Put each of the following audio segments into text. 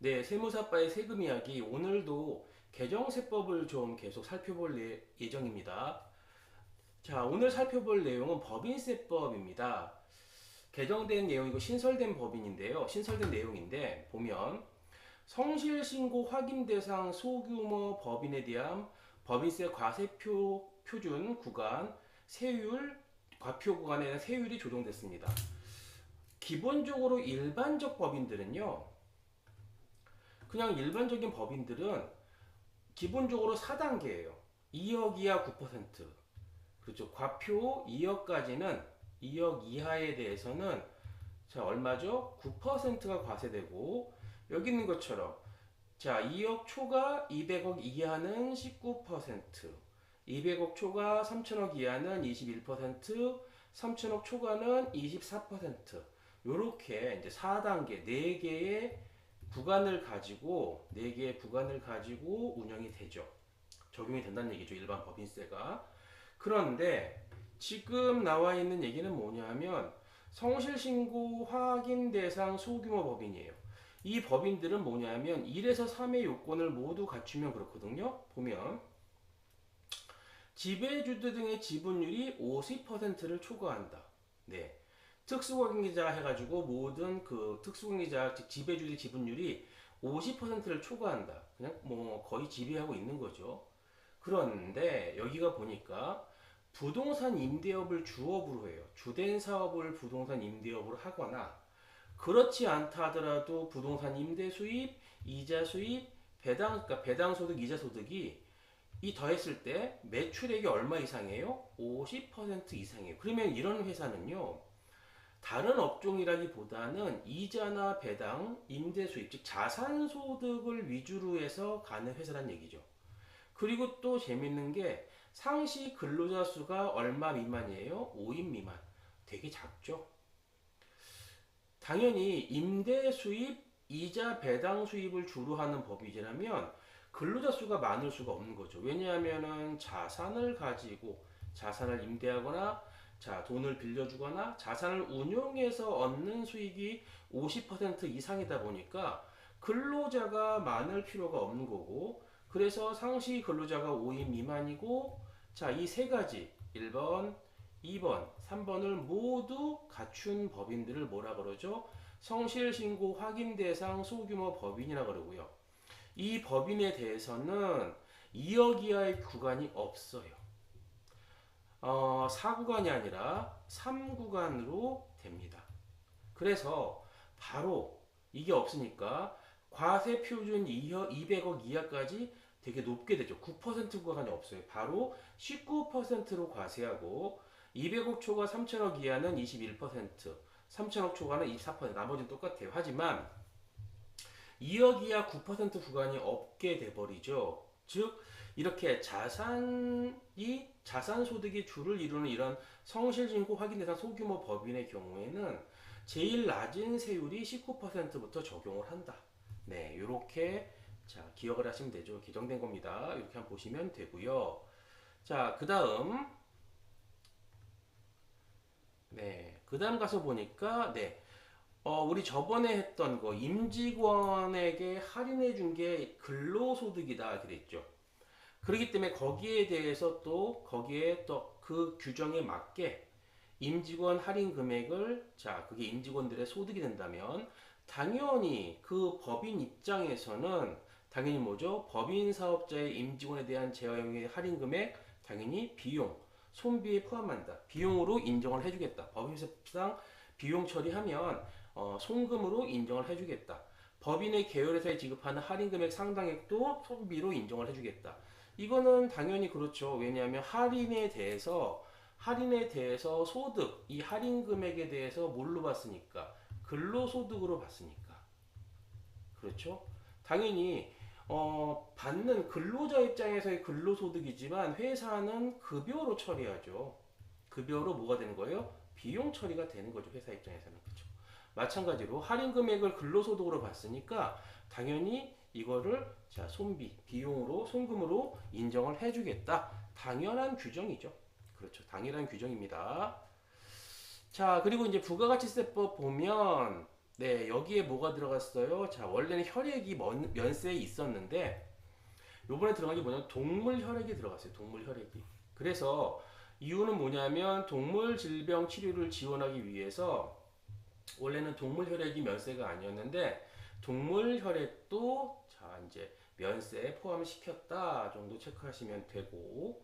네, 세무사빠의 세금 이야기. 오늘도 개정세법을 좀 계속 살펴볼 예정입니다. 자, 오늘 살펴볼 내용은 법인세법입니다. 개정된 내용이고 신설된 법인인데요. 신설된 내용인데 보면 성실신고 확인 대상 소규모 법인에 대한 법인세 과세표 표준 구간 세율 과표 구간에 대한 세율이 조정됐습니다. 기본적으로 일반적 법인들은요. 그냥 일반적인 법인들은 기본적으로 4단계예요. 2억 이하 9%. 그렇죠. 과표 2억까지는 2억 이하에 대해서는 자, 얼마죠? 9%가 과세되고 여기 있는 것처럼 자, 2억 초과 200억 이하는 19%, 200억 초과 3천억 이하는 21%, 3천억 초과는 24%. 요렇게 이제 4단계 4개의 구간을 가지고 4개의 구간을 가지고 운영이 되죠. 적용이 된다는 얘기죠. 일반 법인세가. 그런데 지금 나와 있는 얘기는 뭐냐면 성실신고 확인 대상 소규모 법인이에요. 이 법인들은 뭐냐면 1에서 3의 요건을 모두 갖추면 그렇거든요. 보면 지배주들 등의 지분율이 50%를 초과한다. 네. 특수공개자 해가지고 모든 그 특수공개자 즉 지배주의 지분율이 50%를 초과한다. 그냥 뭐 거의 지배하고 있는 거죠. 그런데 여기가 보니까 부동산 임대업을 주업으로 해요. 주된 사업을 부동산 임대업으로 하거나 그렇지 않다 하더라도 부동산 임대 수입, 이자 수입, 그러니까 배당 소득, 이자 소득이 이 더했을 때 매출액이 얼마 이상이에요? 50% 이상이에요. 그러면 이런 회사는요. 다른 업종이라기보다는 이자나 배당, 임대 수입, 즉 자산 소득을 위주로 해서 가는 회사란 얘기죠. 그리고 또 재밌는 게 상시 근로자 수가 얼마 미만이에요? 5인 미만. 되게 작죠. 당연히 임대 수입, 이자 배당 수입을 주로 하는 법이라면 근로자 수가 많을 수가 없는 거죠. 왜냐하면은 자산을 가지고 자산을 임대하거나 자, 돈을 빌려주거나 자산을 운용해서 얻는 수익이 50% 이상이다 보니까 근로자가 많을 필요가 없는 거고 그래서 상시 근로자가 5인 미만이고 자, 이 세 가지 1번, 2번, 3번을 모두 갖춘 법인들을 뭐라 그러죠? 성실신고 확인 대상 소규모 법인이라 그러고요. 이 법인에 대해서는 2억 이하의 구간이 없어요. 4구간이 아니라 3구간으로 됩니다. 그래서 바로 이게 없으니까 과세 표준 200억 이하까지 되게 높게 되죠. 9% 구간이 없어요. 바로 19%로 과세하고 200억 초과 3천억 이하는 21%, 3천억 초과는 24%, 나머지는 똑같아요. 하지만 2억 이하 9% 구간이 없게 돼버리죠. 즉 이렇게 자산 소득이 주를 이루는 이런 성실신고 확인 대상 소규모 법인의 경우에는 제일 낮은 세율이 19%부터 적용을 한다. 네, 이렇게 자 기억을 하시면 되죠. 개정된 겁니다. 이렇게 한번 보시면 되고요. 자, 그다음 가서 보니까 우리 저번에 했던 거 임직원에게 할인해 준 게 근로소득이다 그랬죠. 그렇기 때문에 거기에 또 그 규정에 맞게 임직원 할인 금액을 자 그게 임직원들의 소득이 된다면 당연히 그 법인 입장에서는 당연히 뭐죠? 법인 사업자의 임직원에 대한 제어형의 할인 금액 당연히 비용 손비에 포함한다. 비용으로 인정을 해주겠다. 법인세법상 비용 처리하면 송금으로 인정을 해주겠다. 법인의 계열회사에 지급하는 할인 금액 상당액도 손비로 인정을 해주겠다. 이거는 당연히 그렇죠. 왜냐하면 할인에 대해서 소득, 이 할인 금액에 대해서 뭘로 봤으니까? 근로소득으로 봤으니까. 그렇죠? 당연히 받는 근로자 입장에서의 근로소득이지만 회사는 급여로 처리하죠. 급여로 뭐가 되는 거예요? 비용 처리가 되는 거죠. 회사 입장에서는. 그렇죠? 마찬가지로 할인 금액을 근로소득으로 봤으니까 당연히 이거를 자 손비, 비용으로 송금으로 인정을 해주겠다. 당연한 규정이죠. 그렇죠. 당연한 규정입니다. 자, 그리고 이제 부가가치세법 보면 네, 여기에 뭐가 들어갔어요? 자, 원래는 혈액이 면세에 있었는데 요번에 들어간 게 뭐냐면 동물 혈액이 들어갔어요. 동물 혈액이. 그래서 이유는 뭐냐면 동물 질병 치료를 지원하기 위해서 원래는 동물 혈액이 면세가 아니었는데 동물 혈액도 자 이제 면세에 포함시켰다 정도 체크하시면 되고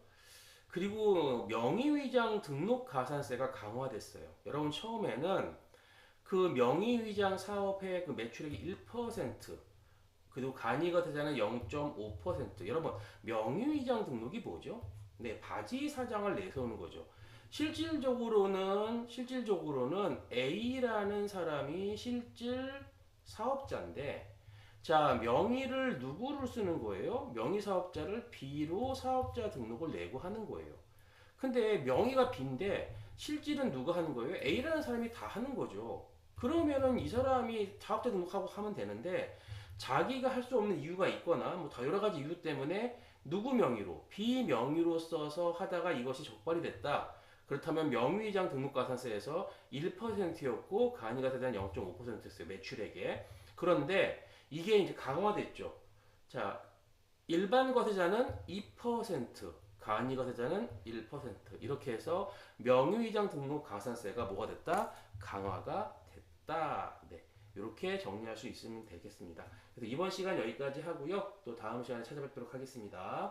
그리고 명의위장 등록 가산세가 강화됐어요. 여러분 처음에는 그 명의위장 사업의 그 매출액이 1% 그리고 간이가 되자는 0.5% 여러분 명의위장 등록이 뭐죠? 네, 바지 사장을 내세우는 거죠. 실질적으로는 A라는 사람이 실질 사업자인데 자, 명의를 누구를 쓰는 거예요? 명의 사업자를 B로 사업자 등록을 내고 하는 거예요. 근데 명의가 B인데 실질은 누가 하는 거예요? A라는 사람이 다 하는 거죠. 그러면은 이 사람이 사업자 등록하고 하면 되는데 자기가 할 수 없는 이유가 있거나 뭐 다 여러 가지 이유 때문에 누구 명의로 B 명의로 써서 하다가 이것이 적발이 됐다. 그렇다면 명의장 등록가산세에서 1%였고 간이가 대한 0.5%였어요. 매출액에. 그런데 이게 이제 강화됐죠. 자, 일반 과세자는 2%, 간이 과세자는 1%. 이렇게 해서 명의장 등록 가산세가 뭐가 됐다? 강화가 됐다. 네. 이렇게 정리할 수 있으면 되겠습니다. 그래서 이번 시간 여기까지 하고요. 또 다음 시간에 찾아뵙도록 하겠습니다.